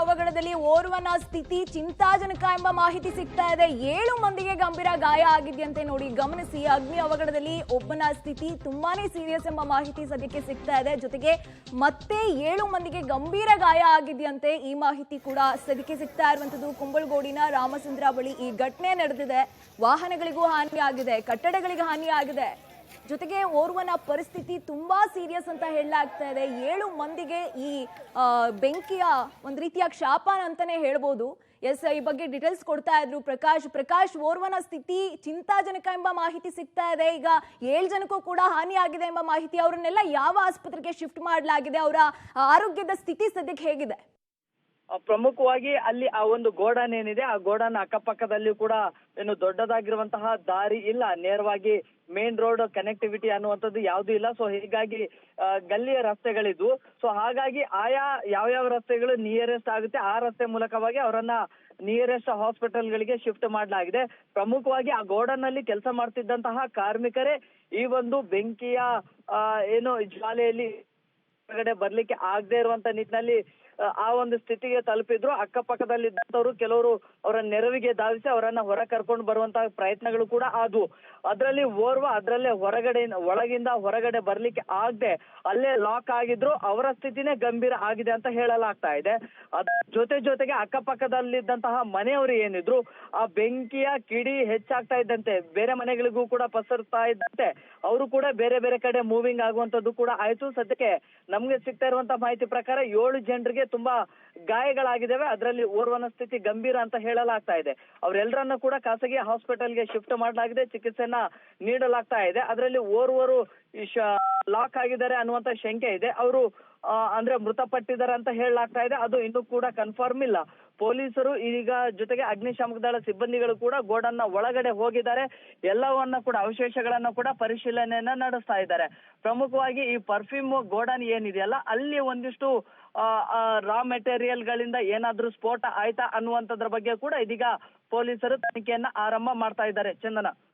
ಅವಘಡದಲ್ಲಿ ಓರ್ವನ ಸ್ಥಿತಿ ಚಿಂತಾಜನಕ ಎಂಬ ಮಾಹಿತಿ ಸಿಗ್ತಾ ಇದೆ. 7 ಮಂದಿಗೆ ಗಂಭೀರ ಗಾಯ ಆಗಿದೆಯಂತೆ. ನೋಡಿ, ಗಮನಿಸಿ, ಅಗ್ನಿ ಅವಘಡದಲ್ಲಿ ಒಬ್ಬನ ಸ್ಥಿತಿ ತುಂಬಾನೇ ಸೀರಿಯಸ್ ಎಂಬ ಮಾಹಿತಿ ಸದ್ಯಕ್ಕೆ ಸಿಗ್ತಾ ಇದೆ. ಜೊತೆಗೆ ಮತ್ತೆ 7 ಮಂದಿಗೆ ಗಂಭೀರ ಗಾಯ ಆಗಿದೆಯಂತೆ. ಈ ಮಾಹಿತಿ ಕೂಡ ಸದ್ಯಕ್ಕೆ ಸಿಗ್ತಾ ಇರುವಂತದ್ದು. ಕುಂಬಳಗೋಡಿನ ರಾಮಚಂದ್ರ ಬಳಿ ಈ ಘಟನೆ ನಡೆದಿದೆ. ವಾಹನಗಳಿಗೂ ಹಾನಿಯಾಗಿದೆ, ಕಟ್ಟಡಗಳಿಗೆ ಹಾನಿಯಾಗಿದೆ. ಜೊತೆಗೆ ಓರ್ವನ ಪರಿಸ್ಥಿತಿ ತುಂಬಾ ಸೀರಿಯಸ್ ಅಂತ ಹೇಳಲಾಗ್ತಾ ಇದೆ. 7 ಮಂದಿಗೆ ಈ ಬೆಂಕಿಯ ಒಂದು ರೀತಿಯ ಶಾಪ ಅಂತಾನೆ ಹೇಳ್ಬೋದು. ಎಸ್, ಈ ಬಗ್ಗೆ ಡೀಟೇಲ್ಸ್ ಕೊಡ್ತಾ ಇದ್ರು ಪ್ರಕಾಶ್. ಓರ್ವನ ಸ್ಥಿತಿ ಚಿಂತಾಜನಕ ಎಂಬ ಮಾಹಿತಿ ಸಿಗ್ತಾ ಇದೆ. ಈಗ 7 ಜನಕ್ಕೂ ಕೂಡ ಹಾನಿಯಾಗಿದೆ ಎಂಬ ಮಾಹಿತಿ. ಅವರನ್ನೆಲ್ಲ ಯಾವ ಆಸ್ಪತ್ರೆಗೆ ಶಿಫ್ಟ್ ಮಾಡಲಾಗಿದೆ? ಅವರ ಆರೋಗ್ಯದ ಸ್ಥಿತಿ ಸದ್ಯಕ್ಕೆ ಹೇಗಿದೆ? ಪ್ರಮುಖವಾಗಿ ಅಲ್ಲಿ ಆ ಒಂದು ಗೋಡನ್ ಏನಿದೆ, ಆ ಗೋಡನ್ ಅಕ್ಕಪಕ್ಕದಲ್ಲಿ ಕೂಡ ಏನು ದೊಡ್ಡದಾಗಿರುವಂತಹ ದಾರಿ ಇಲ್ಲ. ನೇರವಾಗಿ ಮೇನ್ ರೋಡ್ ಕನೆಕ್ಟಿವಿಟಿ ಅನ್ನುವಂಥದ್ದು ಯಾವ್ದು ಇಲ್ಲ. ಸೊ ಹೀಗಾಗಿ ಗಲ್ಲಿಯ ರಸ್ತೆಗಳಿದ್ವು. ಸೊ ಹಾಗಾಗಿ ಆಯಾ ಯಾವ್ಯಾವ ರಸ್ತೆಗಳು ನಿಯರೆಸ್ಟ್ ಆಗುತ್ತೆ ಆ ರಸ್ತೆ ಮೂಲಕವಾಗಿ ಅವರನ್ನ ನಿಯರೆಸ್ಟ್ ಹಾಸ್ಪಿಟಲ್ಗಳಿಗೆ ಶಿಫ್ಟ್ ಮಾಡಲಾಗಿದೆ. ಪ್ರಮುಖವಾಗಿ ಆ ಗೋಡನ್ ನಲ್ಲಿ ಕೆಲಸ ಮಾಡ್ತಿದ್ದಂತಹ ಕಾರ್ಮಿಕರೇ ಈ ಒಂದು ಬೆಂಕಿಯ ಏನು ಜ್ವಾಲೆಯಲ್ಲಿ ಹೊರಗಡೆ ಬರ್ಲಿಕ್ಕೆ ಆಗದೆ ಇರುವಂತ ನಿಟ್ಟಿನಲ್ಲಿ ಆ ಒಂದು ಸ್ಥಿತಿಗೆ ತಲುಪಿದ್ರು. ಅಕ್ಕಪಕ್ಕದಲ್ಲಿದ್ದಂಥವ್ರು ಕೆಲವರು ಅವರ ನೆರವಿಗೆ ಧಾವಿಸಿ ಅವರನ್ನ ಹೊರ ಕರ್ಕೊಂಡು ಬರುವಂತಹ ಪ್ರಯತ್ನಗಳು ಕೂಡ ಆದ್ವು. ಅದರಲ್ಲಿ ಓರ್ವ ಅದರಲ್ಲೇ ಒಳಗಿಂದ ಹೊರಗಡೆ ಬರ್ಲಿಕ್ಕೆ ಆಗದೆ ಅಲ್ಲೇ ಲಾಕ್ ಆಗಿದ್ರು. ಅವರ ಸ್ಥಿತಿನೇ ಗಂಭೀರ ಆಗಿದೆ ಅಂತ ಹೇಳಲಾಗ್ತಾ ಇದೆ. ಅದ್ರ ಜೊತೆಗೆ ಅಕ್ಕಪಕ್ಕದಲ್ಲಿದ್ದಂತಹ ಮನೆಯವರು ಏನಿದ್ರು, ಆ ಬೆಂಕಿಯ ಕಿಡಿ ಹೆಚ್ಚಾಗ್ತಾ ಇದ್ದಂತೆ ಬೇರೆ ಮನೆಗಳಿಗೂ ಕೂಡ ಪಸರ್ತಾ ಇದ್ದಂತೆ ಅವರು ಕೂಡ ಬೇರೆ ಬೇರೆ ಕಡೆ ಮೂವಿಂಗ್ ಆಗುವಂತದ್ದು ಕೂಡ ಆಯ್ತು. ಸದ್ಯಕ್ಕೆ ನಮ್ಗೆ ಸಿಗ್ತಾ ಇರುವಂತಹ ಮಾಹಿತಿ ಪ್ರಕಾರ 7 ಜನರಿಗೆ ತುಂಬಾ ಗಾಯಗಳಾಗಿದ್ದಾವೆ. ಅದರಲ್ಲಿ ಓರ್ವನ ಸ್ಥಿತಿ ಗಂಭೀರ ಅಂತ ಹೇಳಲಾಗ್ತಾ ಇದೆ. ಅವರೆಲ್ಲರನ್ನ ಕೂಡ ಖಾಸಗಿ ಹಾಸ್ಪಿಟಲ್ಗೆ ಶಿಫ್ಟ್ ಮಾಡಲಾಗಿದೆ, ಚಿಕಿತ್ಸೆಯನ್ನ ನೀಡಲಾಗ್ತಾ ಇದೆ. ಅದರಲ್ಲಿ ಓರ್ವರು ಲಾಕ್ ಆಗಿದ್ದಾರೆ ಅನ್ನುವಂತ ಶಂಕೆ ಇದೆ. ಅವರು ಅಂದ್ರೆ ಮೃತಪಟ್ಟಿದ್ದಾರೆ ಅಂತ ಹೇಳಲಾಗ್ತಾ ಇದೆ. ಅದು ಇನ್ನೂ ಕೂಡ ಕನ್ಫರ್ಮ್ ಇಲ್ಲ. ಪೊಲೀಸರು ಈಗ ಜೊತೆಗೆ ಅಗ್ನಿಶಾಮಕ ದಳ ಸಿಬ್ಬಂದಿಗಳು ಕೂಡ ಗೋಡನ್ನ ಒಳಗಡೆ ಹೋಗಿದ್ದಾರೆ. ಎಲ್ಲವನ್ನ ಕೂಡ ಅವಶೇಷಗಳನ್ನ ಕೂಡ ಪರಿಶೀಲನೆಯನ್ನ ನಡೆಸ್ತಾ ಇದ್ದಾರೆ. ಪ್ರಮುಖವಾಗಿ ಈ ಪರ್ಫ್ಯೂಮ್ ಗೋಡನ್ ಏನಿದೆಯಲ್ಲ, ಅಲ್ಲಿ ಒಂದಿಷ್ಟು ರಾ ಮೆಟೀರಿಯಲ್ ಗಳಿಂದ ಏನಾದ್ರೂ ಸ್ಫೋಟ ಆಯ್ತಾ ಅನ್ನುವಂಥದ್ರ ಬಗ್ಗೆ ಕೂಡ ಇದೀಗ ಪೊಲೀಸರು ತನಿಖೆಯನ್ನ ಆರಂಭ ಮಾಡ್ತಾ ಇದ್ದಾರೆ. ಚಂದನ.